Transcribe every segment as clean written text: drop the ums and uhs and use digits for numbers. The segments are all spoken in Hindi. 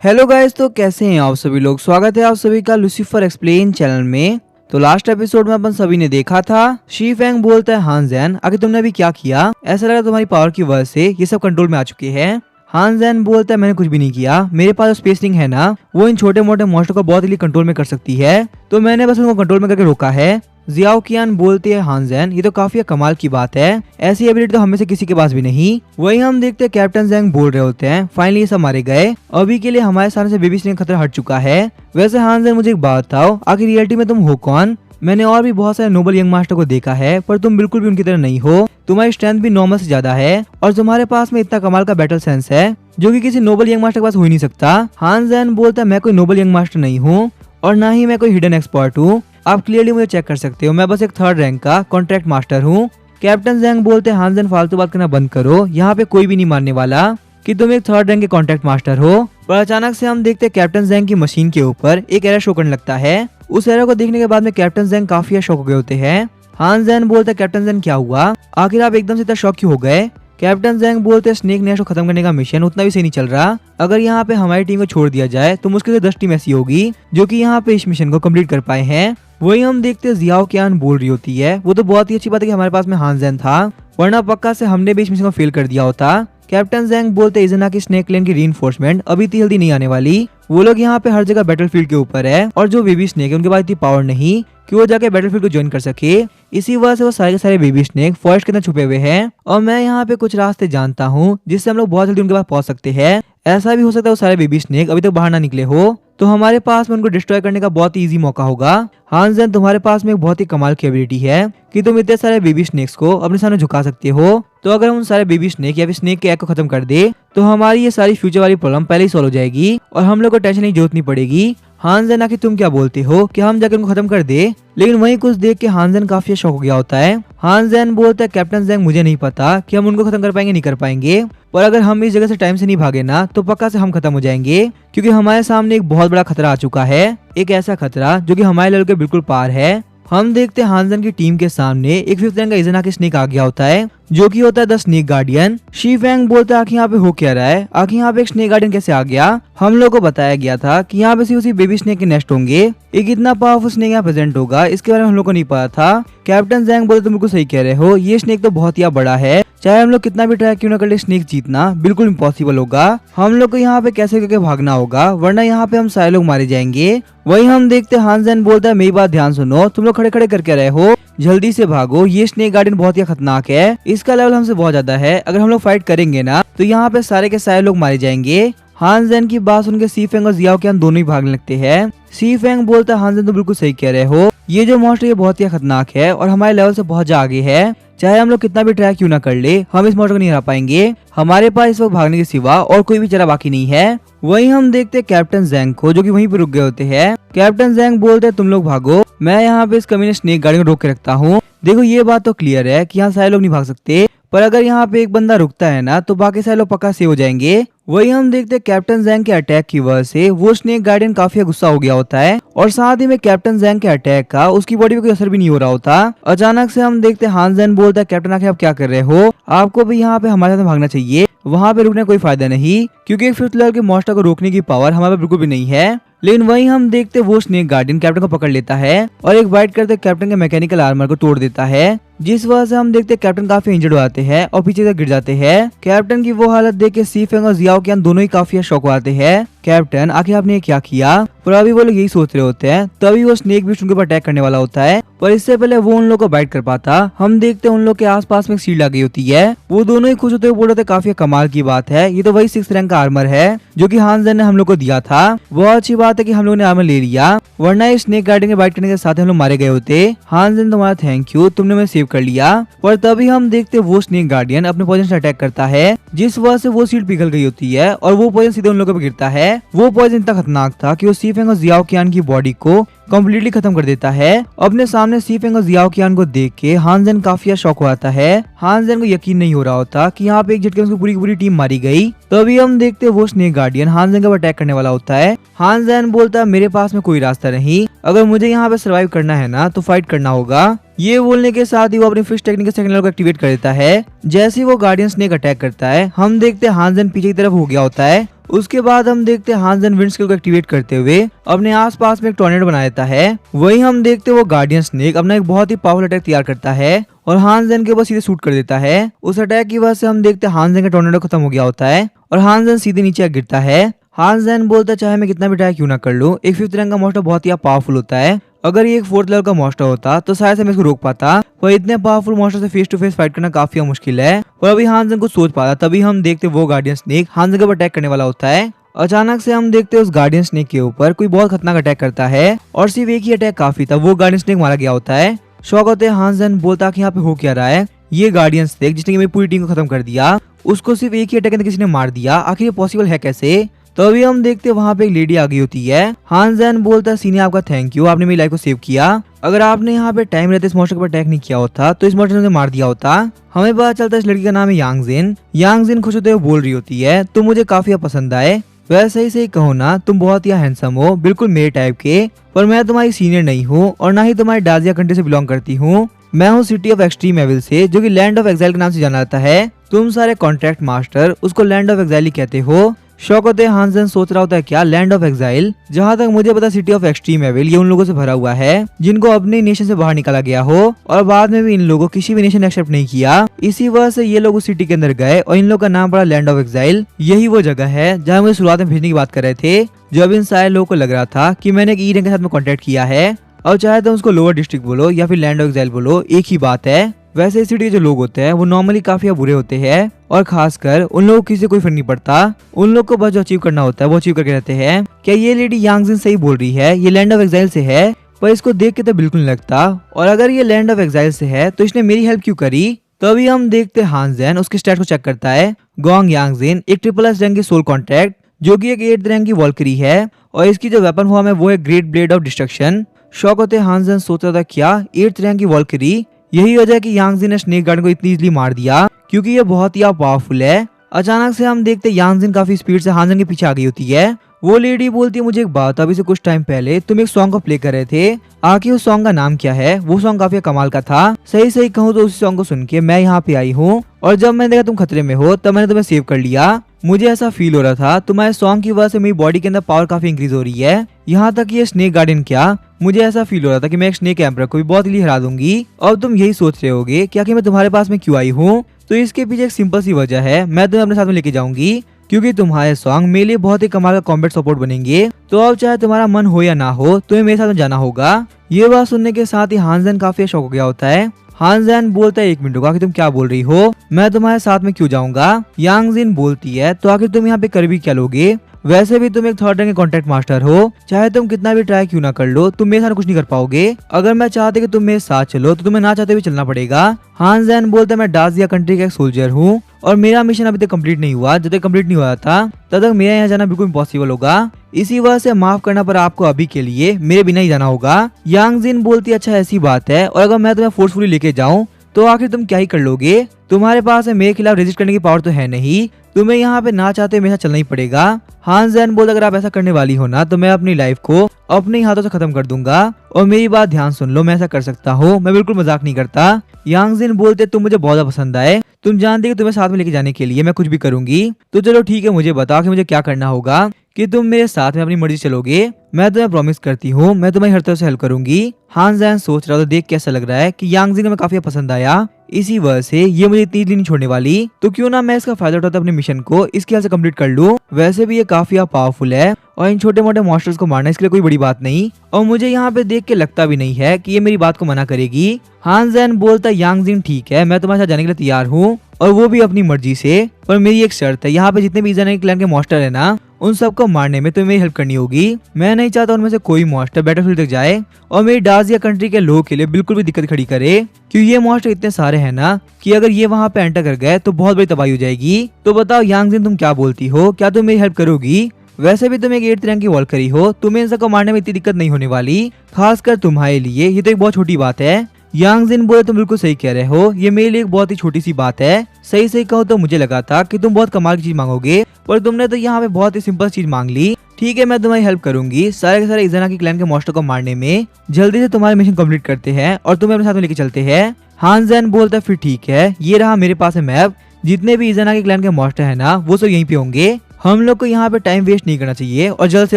हेलो गाइस, तो कैसे हैं आप सभी लोग। स्वागत है आप सभी का लूसीफर एक्सप्लेन चैनल में। तो लास्ट एपिसोड में अपन सभी ने देखा था शी फेंग बोलता है हान जैन, आगे तुमने अभी क्या किया, ऐसा लगा तुम्हारी पावर की वजह से ये सब कंट्रोल में आ चुके हैं। हान जैन बोलता है मैंने कुछ भी नहीं किया, मेरे पास जो स्पेस रिंग है ना वो इन छोटे मोटे मॉन्स्टर को बहुत ही कंट्रोल में कर सकती है, तो मैंने बस उनको कंट्रोल में करके रोका है। जियाओ कियान बोलते हैं हान जैन ये तो काफी कमाल की बात है, ऐसी एबिलिटी तो हमें से किसी के पास भी नहीं। वही हम देखते हैं कैप्टन जैंग बोल रहे होते हैं फाइनली ये सब मारे गए, अभी के लिए हमारे सामने से बेबी स्नेक खतरा हट चुका है। वैसे हान जैन मुझे एक बात बताओ, आखिर रियलिटी में तुम हो कौन। मैंने और भी बहुत सारे नोबल यंग मास्टर को देखा है पर तुम बिल्कुल भी उनकी तरह नहीं हो, तुम्हारी स्ट्रेंथ भी नॉर्मल से ज्यादा है और तुम्हारे पास में इतना कमाल का बैटल सेंस है जो कि किसी नोबल यंग मास्टर के पास हो ही नहीं सकता। हान जैन बोलता है मैं कोई नोबल यंग मास्टर नहीं हूँ और ना ही मैं कोई हिडन एक्सपर्ट हूँ, आप क्लियरली मुझे चेक कर सकते हो, मैं बस एक 3rd रैंक का कॉन्ट्रैक्ट मास्टर हूँ। कैप्टन जैंग बोलते हैं हान जैन फालतू बात करना बंद करो, यहाँ पे कोई भी नहीं मानने वाला कि तुम एक 3rd रैंक के कॉन्ट्रैक्ट मास्टर हो। पर अचानक से हम देखते हैं कैप्टन जैंग की मशीन के ऊपर एक एरर शो करने लगता है। उस एरर को देखने के बाद में कैप्टन जैंग काफी शॉक हो गए होते हैं। हान जैन बोलते हैं कैप्टन जैंग क्या हुआ, आखिर आप एकदम से इतना शॉक क्यों हो गए। कैप्टन जैंग बोलते हैं स्नेक नेस्ट को खत्म करने का मिशन उतना भी सही नहीं चल रहा, अगर यहाँ पे हमारी टीम को छोड़ दिया जाए तो मुश्किल से 10 टीम ऐसी होगी जो कि यहाँ पे इस मिशन को कंप्लीट कर पाए हैं। वही हम देखते हैं जियाओ कियान बोल रही होती है वो तो बहुत ही अच्छी बात है कि हमारे पास में हान जैन था, वरना पक्का से हमने भी इस मिशन को फेल कर दिया होता। कैप्टन जैंग बोलते इजना की स्नेक लेन की रीइंफोर्समेंट अभी इतनी जल्दी नहीं आने वाली, वो लोग यहाँ पे हर जगह बैटलफील्ड के ऊपर है और जो बेबी स्नेक है उनके पास इतनी पावर नहीं कि वो जाके बैटलफील्ड को ज्वाइन कर सके, इसी वजह से वो सारे के सारे बेबी स्नेक फॉरेस्ट के अंदर छुपे हुए हैं और मैं यहाँ पे कुछ रास्ते जानता हूँ जिससे हम लोग बहुत जल्दी उनके पास पहुंच सकते हैं। ऐसा भी हो सकता है वो सारे बेबी स्नेक अभी तक बाहर ना निकले हो, तो हमारे पास में उनको डिस्ट्रॉय करने का बहुत ही इजी मौका होगा। हान जैन तुम्हारे पास में एक बहुत ही कमाल की एबिलिटी है कि तुम इतने सारे बेबी स्नेक्स को अपने सामने झुका सकते हो, तो अगर हम उन सारे बेबी स्नेक या फिर स्नेक के एग को खत्म कर दे तो हमारी ये सारी फ्यूचर वाली प्रॉब्लम पहले ही सॉल्व हो जाएगी और हम लोग को टेंशन की जरूरत नहीं पड़ेगी। हान जैन आखिर तुम क्या बोलते हो कि हम जाकर उनको खत्म कर दे, लेकिन वहीं कुछ देख के हान जैन काफी शॉक हो गया होता है। हान जैन बोलता है कैप्टन जैंग मुझे नहीं पता कि हम उनको खत्म कर पाएंगे नहीं कर पाएंगे, पर अगर हम इस जगह से टाइम से नहीं भागे ना तो पक्का से हम खत्म हो जाएंगे, क्योंकि हमारे सामने एक बहुत बड़ा खतरा आ चुका है, एक ऐसा खतरा जो कि हमारे लेवल के बिल्कुल पार है। हम देखते हैं हान जैन की टीम के सामने एक 5th रैंक का इजना की स्नेक आ गया होता है जो कि होता है the snake guardian. She Feng बोलता है आखिर यहाँ पे हो क्या रहा है, आखिर यहाँ पे एक स्नेक गार्डियन कैसे आ गया, हम लोग को बताया गया था कि यहाँ पे सिर्फ उसी बेबी स्नेक के नेस्ट होंगे, एक इतना पावरफुल स्नेक यहाँ प्रेजेंट होगा इसके बारे में हम लोग को नहीं पता था। कैप्टन जैंग बोलते तुम बिल्कुल सही कह रहे हो, ये स्नेक तो बहुत ही बड़ा है, चाहे हम लोग कितना भी ट्राई क्यों ना कर ले स्नेक जीतना बिल्कुल इम्पॉसिबल होगा, हम लोग को यहाँ पे कैसे करके भागना होगा वरना यहाँ पे हम सारे लोग मारे जाएंगे। वही हम देखते हैं हान जैन बोलता है मेरी बात ध्यान सुनो, तुम लोग खड़े खड़े करके रहे हो, जल्दी से भागो, ये स्नेक गार्डन बहुत ही खतरनाक है, इसका लेवल हमसे बहुत ज्यादा है, अगर हम लोग फाइट करेंगे ना तो यहाँ पे सारे के सारे लोग मारे जाएंगे। हान जैन की बात सुनकर सी फेंग और जियाओ कियान दोनों ही भागने लगते हैं। सी फेंग बोलता है हान जैन तुम बिल्कुल सही कह रहे हो, ये जो मॉन्स्टर ये बहुत ही खतरनाक है और हमारे लेवल से बहुत ज्यादा आगे है, चाहे हम लोग कितना भी ट्राई क्यों ना कर ले हम इस मॉन्स्टर को नहीं हरा पाएंगे, हमारे पास इस वक्त भागने के सिवा और कोई भी चारा बाकी नहीं है। वही हम देखते हैं कैप्टन जैंग को जो कि वहीं पे रुक गए होते हैं। कैप्टन जैंग बोलते हैं तुम लोग भागो, मैं यहाँ पे इस कमीने स्नेक गार्डन को रोक के रखता हूँ। देखो ये बात तो क्लियर है कि यहाँ सारे लोग नहीं भाग सकते, पर अगर यहाँ पे एक बंदा रुकता है ना तो बाकी सारे लोग पक्का सेव हो जाएंगे। वही हम देखते हैं कैप्टन जैंग के अटैक की वजह से वो स्नेक गार्डियन काफी गुस्सा हो गया होता है और साथ ही में कैप्टन जैंग के अटैक का उसकी बॉडी पे कोई असर भी नहीं हो रहा होता। अचानक से हम देखते हैं हान जैन बोलता है कैप्टन आखिर आप क्या कर रहे हो, आपको भी यहाँ पे हमारे साथ भागना चाहिए, वहाँ पे रुकने कोई फायदा नहीं, क्योंकि एक 5th लेवल के मॉन्स्टर को रोकने की पावर हमारे बिल्कुल भी नहीं है। लेकिन वहीं हम देखते वो स्नेक गार्डियन कैप्टन को पकड़ लेता है और एक बाइट करते कैप्टन के मैकेनिकल आर्मर को तोड़ देता है, जिस वजह से हम देखते कैप्टन काफी इंजर्ड हो जाते हैं और पीछे से गिर जाते हैं। कैप्टन की वो हालत देख के सी फेंग और जियाओ कियान दोनों ही काफी शौक आते हैं, कैप्टन आखिर आपने ये क्या किया, पर अभी वो लोग यही सोच रहे होते हैं तभी वो स्नेक भी उनके ऊपर अटैक करने वाला होता है, पर इससे पहले वो उन लोग को बाइट कर पाता। हम देखते हैं उन लोग के आसपास में एक शील्ड आ गई होती है, वो दोनों ही खुश होते हुए बोल रहे थे काफी कमाल की बात है, ये तो वही 6th रैंक का आर्मर है जो कि हान जैन ने हम लोग को दिया था, बहुत अच्छी बात है कि हम लोग ने आर्मर ले लिया, वरना इस स्नेक गार्डियन के बाइट करने के साथ हम लोग मारे गए होते। हान जैन तुम्हारा थैंक यू, तुमने मुझे सेव कर लिया। पर तभी हम देखते वो स्नेक गार्डियन अपने पोजीशन से अटैक करता है, जिस वजह से वो शील्ड पिघल गई होती है और वो पोजीशन सीधे उन लोगों पे गिरता है। वो पोजीशन इतना खतरनाक था कि वो सी फेंग और जियाओ कियान की बॉडी को कम्प्लीटली खत्म कर देता है। अपने सामने सी फेंग और जियाओ कियान को देख के हान जैन काफी शॉक हो जाता है। हान जैन को यकीन नहीं हो रहा होता कि यहाँ पे एक झटके में उसकी पूरी की पूरी टीम मारी गई। तभी हम देखते वो स्नेक गार्डियन हान जैन का अटैक करने वाला होता है। हान जैन बोलता है मेरे पास में कोई रास्ता नहीं, अगर मुझे यहाँ पे सर्वाइव करना है ना तो फाइट करना होगा। ये बोलने के साथ ही वो अपनी फिश टेक्निक के सेकंड लेवल को एक्टिवेट कर देता है। जैसे ही वो गार्डियन स्नेक अटैक करता है, हम देखते हैं हांसेन पीछे की तरफ हो गया होता है। उसके बाद हम देखते हैं हांसेन विंड स्किल को एक्टिवेट करते हुए अपने आसपास में एक टॉर्नेडो बना देता है। वहीं हम देखते हैं वो गार्डियन स्नेक अपना एक बहुत ही पावरफुल अटैक तैयार करता है और हांसेन के ऊपर सीधे शूट कर देता है। उस अटैक की वजह से हम देखते हैं हांसेन का टॉर्नेडो खत्म हो गया होता है और हांसेन सीधे नीचे गिरता है। हांसेन बोलता है चाहे मैं कितना भी ट्राई क्यों ना कर लूं, एक 5th रैंक का मॉन्स्टर बहुत ही पावरफुल होता है। अगर ये एक 4th लेवल का मॉन्स्टर होता तो शायद से मैं इसको रोक पाता, पर इतने पावरफुल मॉन्स्टर से फेस टू फेस फाइट करना काफी मुश्किल है। और अभी हांसेन कुछ सोच पाता, तभी हम देखते वो गार्डियन स्नेक हांसेन के ऊपर अटैक करने वाला होता है। अचानक से हम देखते हैं उस गार्डियन स्नेक के ऊपर कोई बहुत खतरनाक अटैक करता है और सिर्फ एक ही अटैक काफी था, वो गार्डियन स्नेक मारा गया होता है। शॉक होते हांसेन बोलता कि यहाँ पे हो क्या रहा है, ये गार्डियन स्नेक जिसने मेरी पूरी टीम को खत्म कर दिया, उसको सिर्फ एक ही अटैक में किसी ने मार दिया, आखिर ये पॉसिबल है कैसे। तो अभी हम देखते हैं वहाँ पे एक लेडी आ गई होती है। हांसेन बोलता है सीनियर आपका थैंक यू, आपने मेरी लाइफ को सेव किया। अगर आपने यहाँ पे टाइम रहते इस मॉन्स्टर के ऊपर अटैक नहीं किया होता तो इस मॉन्स्टर ने मार दिया होता। हमें पता चलता है इस लड़की का नाम है यांगजिन। यांगजिन खुश होते हुए बोल रही होती है तुम मुझे काफी पसंद आए, वैसे ही कहो ना, तुम बहुत ही हैंडसम हो, बिल्कुल मेरे टाइप के, पर मैं तुम्हारी सीनियर नहीं हूँ और ना ही तुम्हारी डाजिया कंट्री से बिलोंग करती हूँ। मैं हूँ सिटी ऑफ एक्सट्रीम एविल से, जो कि लैंड ऑफ एक्साइल के नाम से जाना जाता है। तुम सारे कॉन्ट्रैक्ट मास्टर उसको लैंड ऑफ एक्साइल ही कहते हो। शौक होते हांसेन सोच रहा होता है क्या लैंड ऑफ एक्साइल, जहाँ तक मुझे पता सिटी ऑफ एक्सट्रीम एविल ये उन लोगों से भरा हुआ है जिनको अपने नेशन से बाहर निकाला गया हो और बाद में भी इन लोगों किसी भी नेशन एक्सेप्ट नहीं किया। इसी वजह से ये लोग उस सिटी के अंदर गए और इन लोगों का नाम पड़ा लैंड ऑफ एक्साइल। यही वो जगह है जहाँ मुझे शुरुआत में भेजने की बात कर रहे थे, जब इन सारे लोगों को लग रहा था कि मैंने एक ई रैंक के साथ में कॉन्टेक्ट किया है। और चाहे तो उसको लोअर डिस्ट्रिक्ट बोलो या फिर लैंड ऑफ एक्साइल बोलो, एक ही बात है। वैसे इस सिटी के जो लोग होते हैं वो नॉर्मली काफी बुरे होते हैं और खासकर उन लोगों को किसी कोई फर्क नहीं पड़ता, उन लोग को बस जो अचीव करना होता है वो अचीव करके रहते हैं। क्या ये लेडी यांगजिन सही बोल रही है, ये लैंड ऑफ एक्साइल से है, पर इसको देख के तो बिल्कुल नहीं लगता। और अगर ये लैंड ऑफ एक्साइल से है तो इसने मेरी हेल्प क्यों करी। तभी हम देखते हांसेन उसके स्टैट को चेक करता है। गोंग यांगजिन एक ट्रिपल रैंक की सोल कॉन्ट्रैक्ट, जो कि एक 8th रैंक की वॉल्करी है और इसकी जो वेपन फॉर्म है वो है ग्रेट ब्लेड ऑफ डिस्ट्रक्शन। शौक होते हांसेन सोच रहा था क्या 8th रैंक की वॉल्करी, यही वजह है कि यांगजिन ने स्नेक गार्ड को इतनी इजीली मार दिया, क्योंकि ये बहुत ही पावरफुल है। अचानक से हम देखते यांगजिन काफी स्पीड से हांसेन के पीछे आ गई होती है। वो लेडी बोलती है मुझे एक बात, अभी से कुछ टाइम पहले तुम एक सॉन्ग को प्ले कर रहे थे, आखिर उस सॉन्ग का नाम क्या है। वो सॉन्ग काफी कमाल का था, सही कहूँ तो उस सॉन्ग को सुन के मैं यहाँ पे आई हूँ और जब मैंने देखा तुम खतरे में हो तब मैंने तुम्हें सेव कर लिया। मुझे ऐसा फील हो रहा था तुम्हारे सॉन्ग की वजह से मेरी बॉडी के अंदर पावर काफी इंक्रीज हो रही है, यहाँ तक ये स्नेक गार्डन क्या, मुझे ऐसा फील हो रहा था कि मैं एक स्नेक एम्परर को भी बहुत इजीली हरा दूंगी। अब तुम यही सोच रहे होगे कि आखिर मैं तुम्हारे पास में क्यों आई हूँ, तो इसके पीछे एक सिंपल सी वजह है, मैं तुम्हें अपने साथ में लेके जाऊंगी, क्योंकि तुम्हारे सॉन्ग मेरे लिए बहुत ही कमाल का कॉम्बैट सपोर्ट बनेंगे। तो अब चाहे तुम्हारा मन हो या ना हो तुम्हें मेरे साथ में जाना होगा। ये बात सुनने के साथ ही हांसेन काफी शॉक हो गया होता है। हांसेन बोलता है 1 मिनट होगा कि तुम क्या बोल रही हो, मैं तुम्हारे साथ में क्यों जाऊंगा। यांगजिन बोलती है तो आखिर तुम यहाँ पे कर भी क्या लोगे, वैसे भी तुम एक 3rd रैंक के कॉन्ट्रैक्ट मास्टर हो, चाहे तुम कितना भी ट्राई क्यों ना कर लो तुम मेरे साथ कुछ नहीं कर पाओगे। अगर मैं चाहते कि तुम मेरे साथ चलो तो तुम्हें ना चाहते भी चलना पड़ेगा। हांसेन बोलता है मैं डाजिया कंट्री का एक सोल्जर हूँ और मेरा मिशन अभी तक कंप्लीट नहीं हुआ, जब तक कंप्लीट नहीं हुआ था तब तक मेरा यहाँ जाना बिल्कुल इम्पॉसिबल होगा। इसी वजह से माफ करना पर आपको अभी के लिए मेरे बिना ही जाना होगा। यांगजिन बोलती है अच्छा ऐसी बात है, और अगर मैं तुम्हें फोर्सफुली लेके जाऊँ तो आखिर तुम क्या ही कर लोगे, तुम्हारे पास मेरे खिलाफ रेजिस्ट करने की पावर तो है नहीं, तुम्हें यहाँ पे ना चाहते मेरे साथ चलना ही पड़ेगा। हांसेन बोलता अगर आप ऐसा करने वाली हो ना तो मैं अपनी लाइफ को अपने ही हाथों से खत्म कर दूंगा, और मेरी बात ध्यान सुन लो, मैं ऐसा कर सकता हूँ, मैं बिल्कुल मजाक नहीं करता। यांगजिन बोलते तुम मुझे बहुत पसंद आए, तुम जानते कि तुम्हें साथ में लेके जाने के लिए मैं कुछ भी करूंगी, तो चलो ठीक है मुझे बताओ कि मुझे क्या करना होगा, कि तुम मेरे साथ में अपनी मर्जी चलोगे। मैं तुम्हें प्रॉमिस करती हूँ मैं तुम्हें हर तरह से हेल्प करूंगी। हांसेन सोच रहा था देख कैसा लग रहा है कि यांगजिन को मैं काफी पसंद आया, इसी वजह से ये मुझे इतनी नहीं छोड़ने वाली, तो क्यों ना मैं इसका फायदा उठाता अपने मिशन को इसके हाल से कंप्लीट कर लूं। वैसे भी ये काफी पावरफुल है और इन छोटे मोटे मॉन्स्टर्स को मारना इसके लिए कोई बड़ी बात नहीं, और मुझे यहाँ पे देख के लगता भी नहीं है कि ये मेरी बात को मना करेगी। हांसेन बोलता यांगजिन ठीक है मैं तुम्हारे साथ जाने के लिए तैयार हूँ, और वो भी अपनी मर्जी से, पर मेरी एक शर्त है, यहाँ पे जितने भी ईज़ा क्लैन के मॉन्स्टर है ना उन सबको मारने में तुम्हें मेरी हेल्प करनी होगी। मैं नहीं चाहता उनमें से कोई मॉन्स्टर बैटलफील्ड तक जाए और मेरी डाजिया कंट्री के लोगों के लिए बिल्कुल भी दिक्कत खड़ी करे, क्योंकि ये मॉन्स्टर इतने सारे हैं ना कि अगर ये वहाँ पे एंटर कर गए तो बहुत बड़ी तबाही हो जाएगी। तो बताओ यांगजिन तुम क्या बोलती हो, क्या तुम मेरी हेल्प करोगी। वैसे भी तुम एक 8th रैंक की वॉल्करी हो, तुम्हें इन सबको मारने में इतनी दिक्कत नहीं होने वाली, खासकर तुम्हारे लिए ये तो एक बहुत छोटी बात है। यांगजिन बोले तुम बिल्कुल सही कह रहे हो, ये मेरे लिए एक बहुत ही छोटी सी बात है। सही कहो तो मुझे लगा था कि तुम बहुत कमाल की चीज मांगोगे, पर तुमने तो यहाँ पे बहुत ही सिंपल चीज मांग ली। ठीक है, मैं तुम्हारी हेल्प करूंगी। सारे के सारे इज़ानागी क्लैन के मॉन्स्टर को मारने में। जल्दी से तुम्हारे मिशन कंप्लीट करते हैं और तुम्हें अपने साथ में लेके चलते हैं। हान ज़ेन बोलता है फिर ठीक है, ये रहा मेरे पास है मैप। जितने भी इज़ानागी क्लैन के मॉन्स्टर है ना वो सब यहीं पे होंगे। हम लोग को यहाँ पे टाइम वेस्ट नहीं करना चाहिए और जल्द से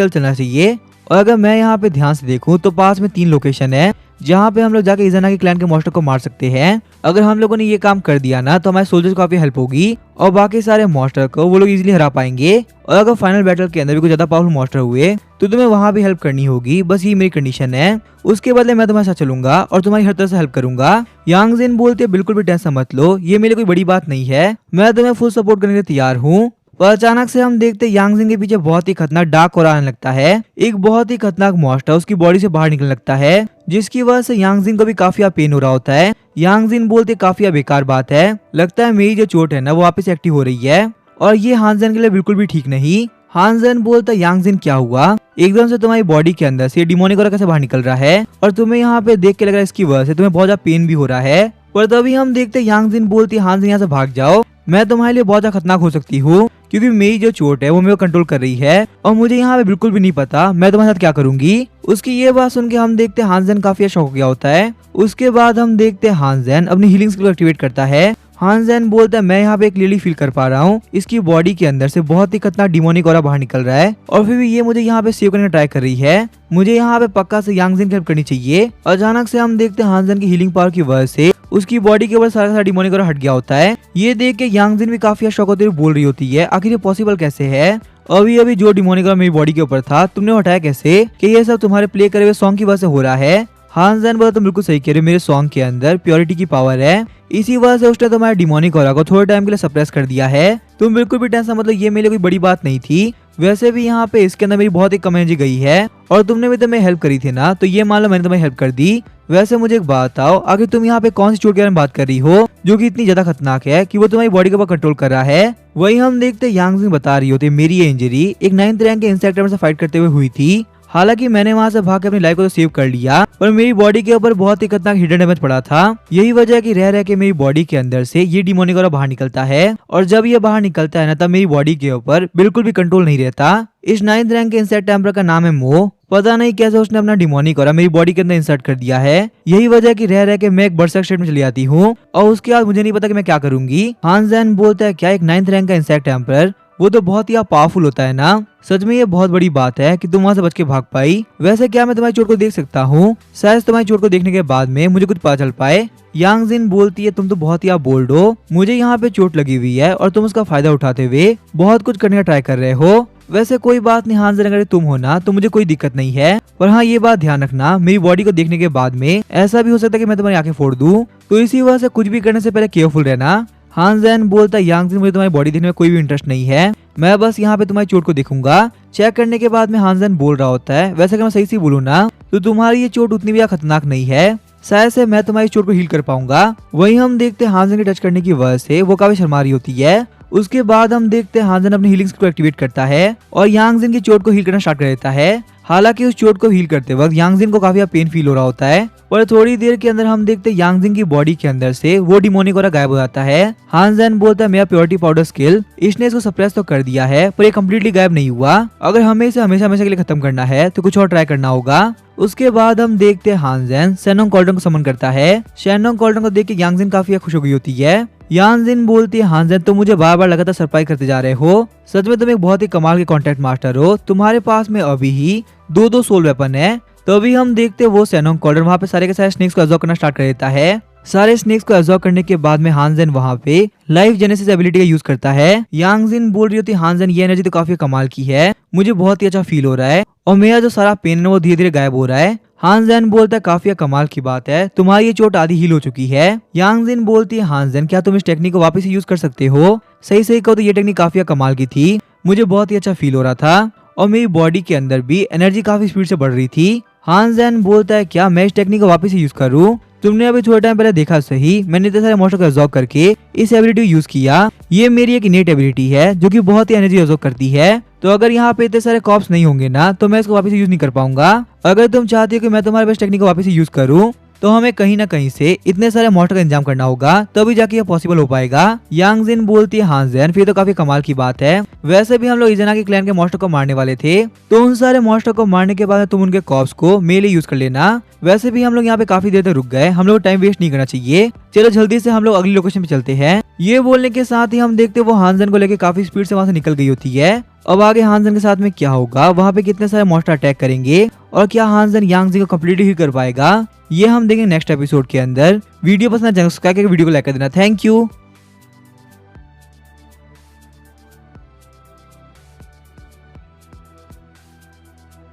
जल्द चलना चाहिए। और अगर मैं यहाँ पे ध्यान से देखूं तो पास में 3 लोकेशन है जहाँ पे हम लोग जाके इज़ानागी क्लैन के मॉन्स्टर को मार सकते हैं। अगर हम लोगों ने ये काम कर दिया ना तो हमारे सोल्जर्स को काफी हेल्प होगी और बाकी सारे मॉन्स्टर को वो लोग इजीली हरा पाएंगे। और अगर फाइनल बैटल के अंदर भी कुछ ज्यादा पावरफुल मॉन्स्टर हुए तो तुम्हें वहाँ भी हेल्प करनी होगी। बस ये मेरी कंडीशन है। उसके बदले मैं तुम्हारे साथ चलूंगा और तुम्हारी हर तरह से हेल्प करूंगा। यांग ज़ेन बोलते बिल्कुल भी टेंशन मत लो, ये मेरे कोई बड़ी बात नहीं है, मैं तुम्हें फुल सपोर्ट करने के लिए तैयार हूँ। पर अचानक से हम देखते यांग ज़ेन के पीछे बहुत ही खतरनाक डार्क और आने लगता है। एक बहुत ही खतरनाक मॉन्स्टर उसकी बॉडी से बाहर निकलने लगता है जिसकी वजह से यांग ज़ेन को भी काफी पेन हो रहा होता है। यांग ज़ेन बोलते काफी बेकार बात है, लगता है मेरी जो चोट है ना वो वापस एक्टिव हो रही है और ये हान ज़ेन के लिए बिल्कुल भी ठीक नहीं। हान ज़ेन बोलता यांग ज़ेन क्या हुआ, एकदम से तुम्हारी बॉडी के अंदर से डिमोनिक ऑरा कैसे बाहर निकल रहा है और तुम्हें यहाँ पे देख के लग रहा है इसकी वजह से तुम्हें बहुत ज्यादा पेन भी हो रहा है। पर तभी हम देखते यांग ज़ेन बोलती हान ज़ेन यहाँ से भाग जाओ, मैं तुम्हारे लिए बहुत ज्यादा खतरनाक हो सकती हूँ क्योंकि मेरी जो चोट है वो मेरे को कंट्रोल कर रही है और मुझे यहाँ पे बिल्कुल भी नहीं पता मैं तुम्हारे साथ क्या करूंगी। उसकी ये बात सुन के हम देखते हान ज़ेन काफी शॉक हो गया होता है। उसके बाद हम देखते हान ज़ेन अपनी हीलिंग स्किल को एक्टिवेट करता है। हान ज़ेन बोलता है मैं यहाँ पे क्लियरली फील कर पा रहा हूँ इसकी बॉडी के अंदर से बहुत ही खतरनाक डिमोनिक ऑरा बाहर निकल रहा है और फिर भी ये मुझे यहाँ पे सेव करने का ट्राई कर रही है। मुझे यहाँ पे पक्का से यांग ज़ेन की हेल्प करनी चाहिए। अचानक से हम देखते हैं हान ज़ेन की हीलिंग पावर की वजह से उसकी बॉडी के ऊपर सारा सारा डिमोनिक ऑरा हट गया होता है। ये देख के यांग ज़ेन भी काफी शॉक होते हुए बोल रही होती है आखिर ये पॉसिबल कैसे है, अभी अभी जो डिमोनिक ऑरा मेरी बॉडी के ऊपर था तुमने हटाया कैसे, कि ये सब तुम्हारे प्ले करे हुए सॉन्ग की वजह से हो रहा है। हान ज़ेन बोला तुम बिल्कुल सही कह रहे हो, मेरे सॉन्ग के अंदर प्योरिटी की पावर है, इसी वजह से उसने तुम्हारे डिमोनिक ऑरा को थोड़े टाइम के लिए सप्रेस कर दिया है। तुम बिल्कुल भी टेंशन मतलब ये मेरे लिए कोई बड़ी बात नहीं थी। वैसे भी यहाँ पे इसके अंदर मेरी बहुत ही कम एनर्जी गई है और तुमने भी तो मेरी हेल्प करी थी ना, तो ये मान लो मैंने तुम्हें हेल्प कर दी। वैसे मुझे एक बात बताओ, आखिर तुम यहाँ पे कौन सी चोट के बारे में बात कर रही हो जो कि इतनी ज्यादा खतरनाक है कि वो तुम्हारी बॉडी के ऊपर कंट्रोल कर रहा है। वही हम देखते यांग ज़ेन बता रही होती मेरी ये इंजरी एक 9th रैंक के इंसेक्टर से फाइट करते हुए हुई थी। हालांकि मैंने वहां से भाग के अपनी लाइफ को तो सेव कर लिया पर मेरी बॉडी के ऊपर बहुत ही खतरनाक हिडन डैमेज पड़ा था। यही वजह है कि रह के मेरी बॉडी के अंदर से ये डिमोनिक ऑरा बाहर निकलता है और जब ये बाहर निकलता है ना तब मेरी बॉडी के ऊपर बिल्कुल भी कंट्रोल नहीं रहता। इस 9th रैंक के इंसेक्ट टेम्पर का नाम है मो। पता नहीं कैसे उसने अपना डिमोनिक ऑरा मेरी बॉडी के अंदर इंसर्ट कर दिया है। यही वजह है कि रह के मैं एक बर्सर्क स्टेट में चली जाती हूँ और उसके बाद मुझे नहीं पता कि मैं क्या करूंगी। हान ज़ेन बोलता है क्या एक 9th रैंक का इंसेक्ट टेम्पर, वो तो बहुत ही पावरफुल होता है ना, सच में ये बहुत बड़ी बात है कि तुम वहाँ से बच के भाग पाई। वैसे क्या मैं तुम्हारी चोट को देख सकता हूँ, शायद तुम्हारी चोट को देखने के बाद में मुझे कुछ पता चल पाए। यांग ज़ेन बोलती है तुम तो बहुत ही बोल्ड हो, मुझे यहाँ पे चोट लगी हुई है और तुम उसका फायदा उठाते हुए बहुत कुछ करने का ट्राई कर रहे हो। वैसे कोई बात नहीं हान ज़ेन, अगर तुम हो ना तो मुझे कोई दिक्कत नहीं है, पर हाँ ये बात ध्यान रखना मेरी बॉडी को देखने के बाद में ऐसा भी हो सकता है कि मैं तुम्हारी आंखें फोड़ दूं, तो इसी वजह से कुछ भी करने से पहले केयरफुल रहना। हान ज़ेन बोलता है यांग ज़ेन मुझे तुम्हारी बॉडी देखने में कोई भी इंटरेस्ट नहीं है, मैं बस यहाँ पे तुम्हारी चोट को देखूंगा। चेक करने के बाद में हान ज़ेन बोल रहा होता है वैसे अगर मैं सही से बोलूँ ना तो तुम्हारी ये चोट उतनी भी खतरनाक नहीं है, शायद से मैं तुम्हारी चोट को हील कर पाऊंगा। वही हम देखते हैं हान ज़ेन के टच करने की वजह से वो काफी शर्मा रही होती है। उसके बाद हम देखते हैं हान ज़ेन अपनी हीलिंग को एक्टिवेट करता है और यांग ज़ेन की चोट को हील करना स्टार्ट कर देता है। हालांकि उस चोट को हील करते वक्त यांग ज़ेन को काफी पेन फील हो रहा होता है, पर थोड़ी देर के अंदर हम देखते हैं यांग ज़ेन की बॉडी के अंदर से वो डिमोनिक ऑरा गायब हो जाता है। हान ज़ेन बोलता है मेरा प्योरिटी पाउडर स्किल इसने इसको सप्रेस तो कर दिया है पर ये कम्प्लीटली गायब नहीं हुआ, अगर हमें इसे हमेशा हमेशा के लिए खत्म करना है तो कुछ और ट्राई करना होगा। उसके बाद हम देखते हैं हान ज़ेन शेनोंग कॉल्डन को समन करता है। शेनोंग कॉल्डन को देख के यांग ज़ेन काफी खुश हो गई होती है। यांग ज़ेन बोलती है हान ज़ेन तुम मुझे बार बार लगातार सरप्राइज करते जा रहे हो, सच में तुम एक बहुत ही कमाल के कॉन्टेक्ट मास्टर हो, तुम्हारे पास में अभी ही 2 सोल वेपन है। तभी हम देखते हैं वो शेनोंग कॉल्डन वहाँ पे सारे के सारे स्नेक्स को एब्जॉर्ब करना स्टार्ट कर देता है। सारे स्नेक्स को एब्जॉर्ब करने के बाद में हान ज़ेन वहाँ पे लाइफ जेनेसिस एबिलिटी का यूज करता है। यांग ज़ेन बोल रही होती है हान ज़ेन ये एनर्जी तो काफी कमाल की है, मुझे बहुत ही अच्छा फील हो रहा है और मेरा जो सारा पेन है वो धीरे धीरे गायब हो रहा है। हान ज़ेन बोलता है काफी कमाल की बात है, तुम्हारी ये चोट आधी हील हो चुकी है। यांग ज़ेन बोलती है हान ज़ेन क्या तुम इस टेक्निक को वापस यूज कर सकते हो, सही सही कहो तो ये टेक्निक काफी कमाल की थी, मुझे बहुत ही अच्छा फील हो रहा था और मेरी बॉडी के अंदर भी एनर्जी काफी स्पीड से बढ़ रही थी। हान ज़ेन बोलता है क्या मैं इस टेक्निक को वापस यूज करूँ, तुमने अभी थोड़े टाइम पहले देखा सही मैंने इतने सारे मॉन्स्टर को एब्जॉर्ब करके इस एबिलिटी को यूज किया, ये मेरी एक इनेट एबिलिटी है जो कि बहुत ही एनर्जी एब्जॉर्ब करती है, तो अगर यहाँ पे इतने सारे कॉप्स नहीं होंगे ना तो मैं इसको वापस यूज नहीं कर पाऊंगा। अगर तुम चाहती हो कि मैं तुम्हारे पास टेक्निक को वापस यूज करूँ तो हमें कहीं ना कहीं से इतने सारे मॉन्स्टर का इंतजाम करना होगा, तभी जाके ये पॉसिबल हो पाएगा। यांग जिन बोलती है हां जैन, फिर तो काफी कमाल की बात है। वैसे भी हम लोग इजना के क्लैन के मॉन्स्टर को मारने वाले थे, तो उन सारे मॉन्स्टर को मारने के बाद तुम उनके कॉप्स को मेले यूज कर लेना। वैसे भी हम लोग यहाँ पे काफी देर तक रुक गए, हम लोग टाइम वेस्ट नहीं करना चाहिए। चलो जल्दी से हम लोग अगली लोकेशन पे चलते हैं। ये बोलने के साथ ही हम देखते वो हानजन को लेके काफी स्पीड से वहां से निकल गई होती है। अब आगे हानजन के साथ में क्या होगा, वहाँ पे कितने सारे मॉन्स्टर अटैक करेंगे और क्या हानजन यांगजी को कंप्लीट ही कर पाएगा, ये हम देखेंगे नेक्स्ट एपिसोड के अंदर। वीडियो पसंद आए सब्सक्राइब करके वीडियो को लाइक कर देना। Thank you.